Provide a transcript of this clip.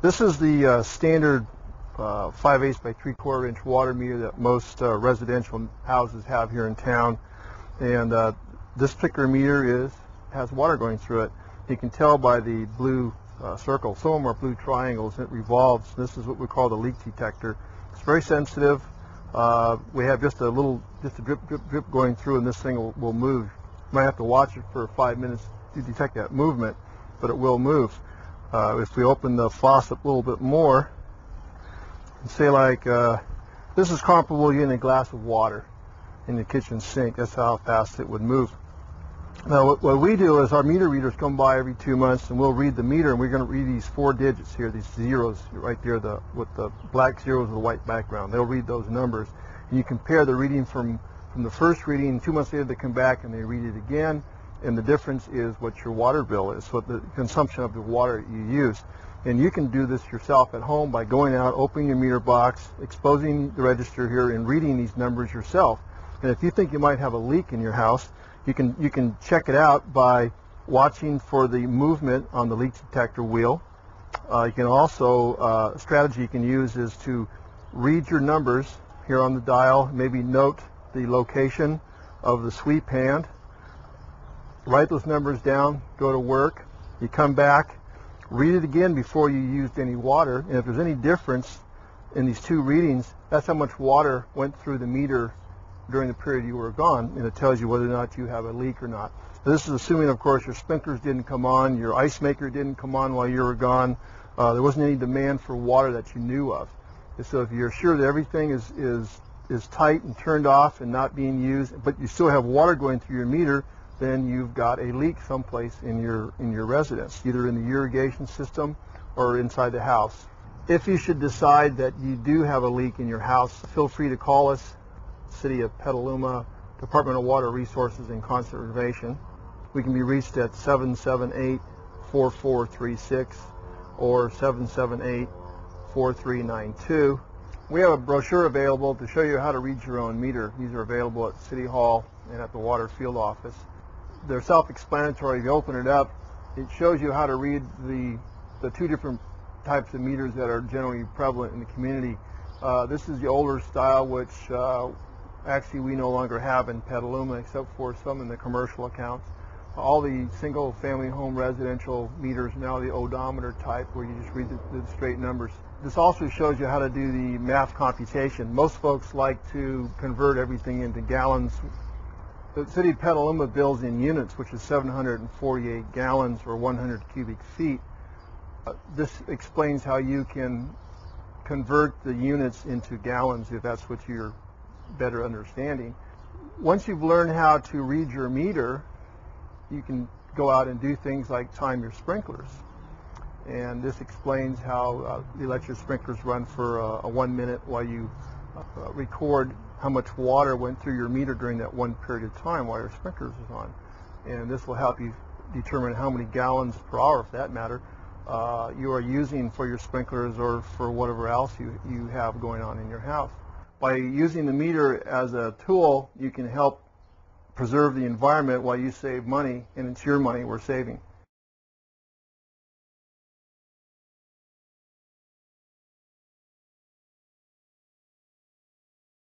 This is the standard 5/8 by 3/4 inch water meter that most residential houses have here in town, and this particular meter has water going through it. You can tell by the blue circle. Some of them are blue triangles, and it revolves. This is what we call the leak detector. It's very sensitive. We have just a drip, drip, drip going through, and this thing will move. You might have to watch it for 5 minutes to detect that movement, but it will move. If we open the faucet a little bit more, and say like this is comparable to getting a glass of water in the kitchen sink. That's how fast it would move. Now what we do is our meter readers come by every 2 months, and we'll read the meter, and we're going to read these 4 digits here, these zeros right there, with the black zeros with a white background. They'll read those numbers, and you compare the reading from the first reading. 2 months later they come back and they read it again, and the difference is what your water bill is, what the consumption of the water you use. And you can do this yourself at home by going out, opening your meter box, exposing the register here, and reading these numbers yourself. And if you think you might have a leak in your house, you can check it out by watching for the movement on the leak detector wheel. You can also, a strategy you can use is to read your numbers here on the dial, maybe note the location of the sweep hand, write those numbers down, go to work, you come back, read it again before you used any water, and if there's any difference in these 2 readings, that's how much water went through the meter during the period you were gone, and it tells you whether or not you have a leak or not. This is assuming, of course, your sprinklers didn't come on, your ice maker didn't come on while you were gone. There wasn't any demand for water that you knew of. And so if you're sure that everything is tight and turned off and not being used, but you still have water going through your meter, then you've got a leak someplace in your residence, either in the irrigation system or inside the house. If you should decide that you do have a leak in your house, feel free to call us, City of Petaluma, Department of Water Resources and Conservation. We can be reached at 778-4436 or 778-4392. We have a brochure available to show you how to read your own meter. These are available at City Hall and at the Water Field Office. They're self-explanatory. If you open it up, it shows you how to read the 2 different types of meters that are generally prevalent in the community. This is the older style, which actually we no longer have in Petaluma, except for some in the commercial accounts. All the single-family home residential meters now the odometer type, where you just read the straight numbers. This also shows you how to do the math computation. Most folks like to convert everything into gallons. The City of Petaluma bills in units, which is 748 gallons or 100 cubic feet. This explains how you can convert the units into gallons if that's what you're better understanding. Once you've learned how to read your meter, you can go out and do things like time your sprinklers. And this explains how you let your sprinklers run for 1 minute while you record how much water went through your meter during that 1 period of time while your sprinklers is on. And this will help you determine how many gallons per hour, for that matter, you are using for your sprinklers or for whatever else you have going on in your house. By using the meter as a tool, you can help preserve the environment while you save money, and it's your money we're saving.